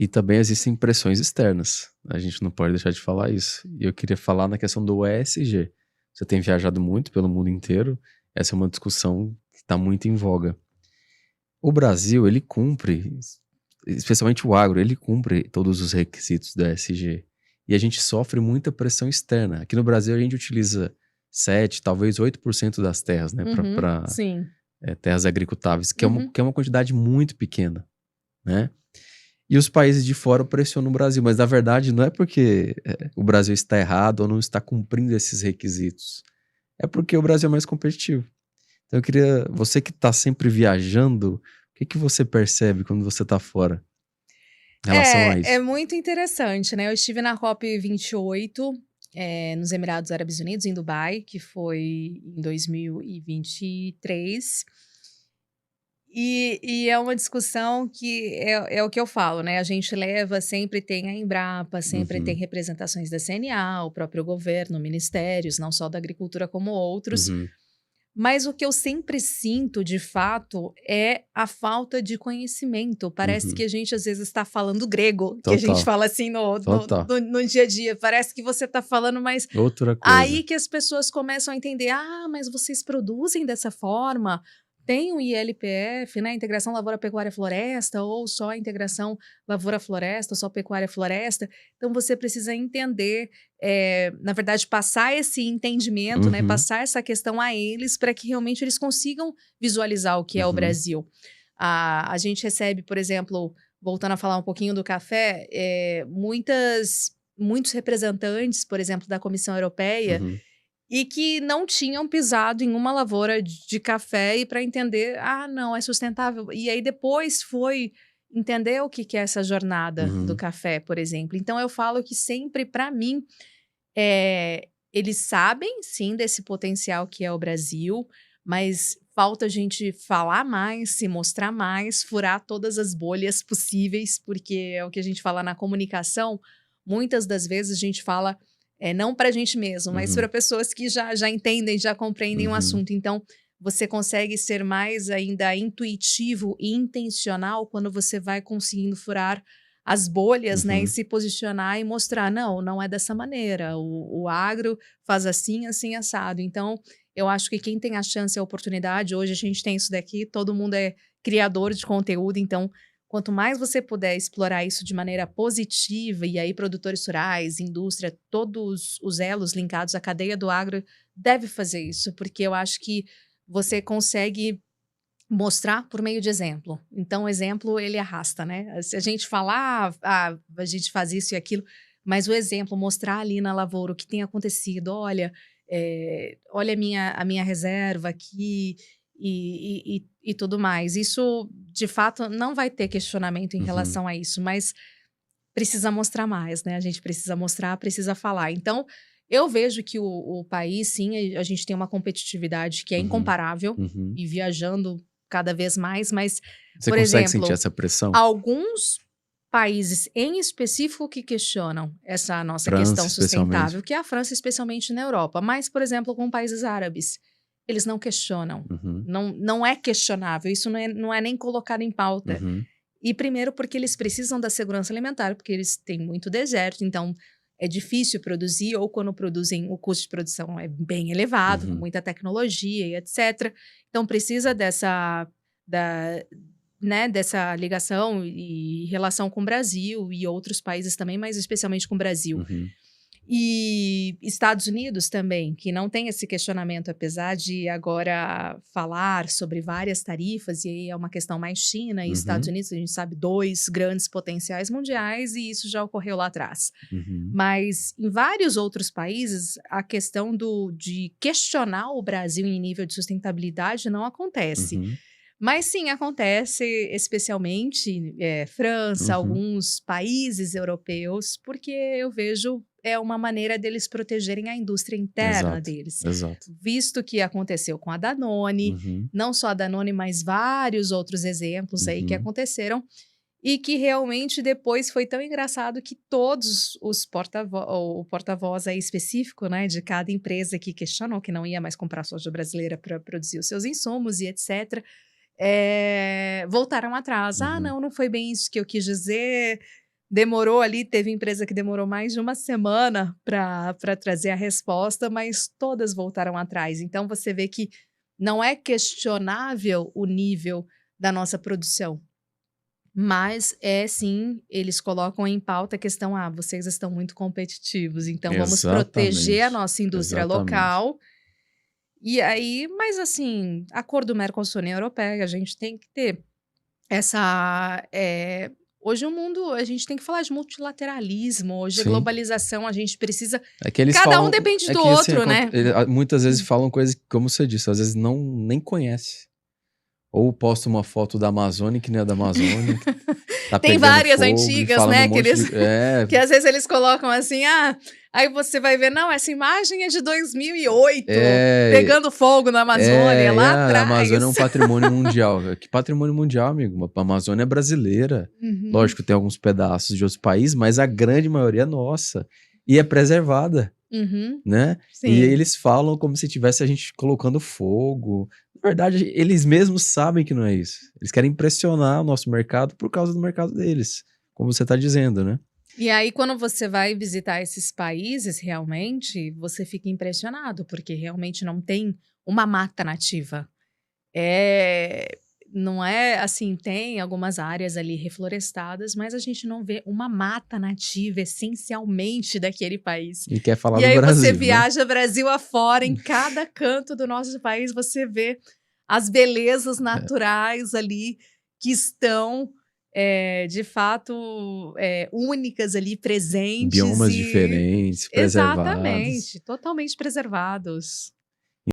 E também existem pressões externas. A gente não pode deixar de falar isso. E eu queria falar na questão do ESG. Você tem viajado muito pelo mundo inteiro. Essa é uma discussão que está muito em voga. O Brasil, ele cumpre, especialmente o agro, ele cumpre todos os requisitos do ESG. E a gente sofre muita pressão externa. Aqui no Brasil, a gente utiliza 7, talvez 8% das terras, né, para Sim. terras agricultáveis, que é uma quantidade muito pequena, né? E os países de fora pressionam o Brasil, mas na verdade não é porque o Brasil está errado ou não está cumprindo esses requisitos. É porque o Brasil é mais competitivo. Então eu queria, você que está sempre viajando, o que você percebe quando você está fora em relação a É isso? muito interessante, né? Eu estive na COP28, nos Emirados Árabes Unidos, em Dubai, que foi em 2023. E é uma discussão que é o que eu falo, né? A gente leva, sempre tem a Embrapa, sempre tem Uhum, representações da CNA, o próprio governo, ministérios, não só da agricultura como outros. uhum, Mas o que eu sempre sinto, de fato, é a falta de conhecimento. Parece que uhum. a gente, às vezes, está falando grego, que a gente Total, fala assim no, no, total. no, no dia a dia. Parece que você está falando, mas Outra aí coisa. que as pessoas começam a entender: ah, mas vocês produzem dessa forma. Tem o ILPF, né? Integração Lavoura-Pecuária-Floresta, ou só a integração Lavoura-Floresta, só Pecuária-Floresta. Então você precisa entender, na verdade, passar esse entendimento, né? Uhum, Passar essa questão a eles para que realmente eles consigam visualizar o que é o uhum, Brasil. A gente recebe, por exemplo, voltando a falar um pouquinho do café, muitos representantes, por exemplo, da Comissão Europeia, uhum, e que não tinham pisado em uma lavoura de café e para entender, ah, não, é sustentável. E aí depois foi entender o que é essa jornada do uhum, café, por exemplo. Então eu falo que sempre, para mim, eles sabem sim desse potencial que é o Brasil, mas falta a gente falar mais, se mostrar mais, furar todas as bolhas possíveis, porque é o que a gente fala na comunicação. Muitas das vezes a gente fala não para a gente mesmo, mas para uhum, pessoas que já entendem, já compreendem o uhum, assunto. Então, você consegue ser mais ainda intuitivo e intencional quando você vai conseguindo furar as bolhas, né, e uhum, se posicionar e mostrar, não é dessa maneira, o agro faz assim, assim, assado. Então, eu acho que quem tem a chance e a oportunidade, hoje a gente tem isso daqui, todo mundo é criador de conteúdo, então, quanto mais você puder explorar isso de maneira positiva, e aí produtores rurais, indústria, todos os elos linkados à cadeia do agro, deve fazer isso, porque eu acho que você consegue mostrar por meio de exemplo. Então, o exemplo, ele arrasta, né? Se a gente falar, a gente faz isso e aquilo, mas o exemplo, mostrar ali na lavoura o que tem acontecido, olha, olha a minha reserva aqui e tudo mais. Isso, de fato, não vai ter questionamento em uhum, relação a isso, mas precisa mostrar mais, né? A gente precisa mostrar, precisa falar. Então, eu vejo que o país, sim, a gente tem uma competitividade que é uhum, incomparável uhum. e viajando cada vez mais, mas, Você por consegue sentir exemplo, essa pressão? alguns países em específico que questionam essa nossa França, questão especialmente. sustentável, que é a França, especialmente na Europa, mas, por exemplo, com países árabes, eles não questionam. Uhum, Não é questionável, isso não é nem colocado em pauta. uhum, E primeiro porque eles precisam da segurança alimentar, porque eles têm muito deserto, então é difícil produzir, ou quando produzem, o custo de produção é bem elevado, uhum, muita tecnologia e etc. Então precisa da, dessa ligação e relação com o Brasil e outros países também, mas especialmente com o Brasil. uhum, E Estados Unidos também, que não tem esse questionamento, apesar de agora falar sobre várias tarifas, e aí é uma questão mais China e Estados uhum, Unidos, a gente sabe, dois grandes potenciais mundiais, e isso já ocorreu lá atrás. uhum, Mas em vários outros países, a questão de questionar o Brasil em nível de sustentabilidade não acontece. uhum, Mas sim, acontece especialmente França, uhum. alguns países europeus, porque eu vejo é uma maneira deles protegerem a indústria interna Exato, deles. exato. Visto que aconteceu com a Danone, Uhum, não só a Danone, mas vários outros exemplos aí que uhum, aconteceram, e que realmente depois foi tão engraçado que todos os o porta-voz aí específico, né, de cada empresa que questionou que não ia mais comprar soja brasileira para produzir os seus insumos e etc., voltaram atrás. Ah, uhum, não foi bem isso que eu quis dizer. demorou ali, teve empresa que demorou mais de uma semana para trazer a resposta, mas todas voltaram atrás. Então você vê que não é questionável o nível da nossa produção, mas é sim, eles colocam em pauta a questão: vocês estão muito competitivos, então vamos proteger a Exatamente. nossa indústria Exatamente. local. E aí, mas assim, acordo Mercosul-União Europeia, a gente tem que ter essa. Hoje o mundo, a gente tem que falar de multilateralismo, hoje a Sim. globalização, a gente precisa. É que eles Cada um falam. depende É do que assim, outro, né? muitas vezes falam coisas que, como você disse, às vezes nem conhece. Ou posta uma foto da Amazônia que não é da Amazônia, que tá Tem pegando várias fogo e antigas, falando um né? Que, monte eles, de. É, que às vezes eles colocam assim, aí você vai ver, não, essa imagem é de 2008, pegando fogo na Amazônia, e lá a Amazônia é um atrás. patrimônio mundial. Que patrimônio mundial, amigo? A Amazônia é brasileira. Uhum, Lógico, tem alguns pedaços de outros países, mas a grande maioria é nossa. E é preservada, uhum, né? E sim. eles falam como se tivesse a gente colocando fogo. Na verdade, eles mesmos sabem que não é isso. Eles querem impressionar o nosso mercado por causa do mercado deles, como você está dizendo, né? E aí, quando você vai visitar esses países, realmente, você fica impressionado, porque realmente não tem uma mata nativa. Não é assim, tem algumas áreas ali reflorestadas, mas a gente não vê uma mata nativa essencialmente daquele país. E quer falar E do aí você Brasil, né? viaja Brasil afora, em cada canto do nosso país, você vê as belezas naturais ali que estão, de fato, únicas ali, presentes Biomas e diferentes, preservados. exatamente, totalmente preservados.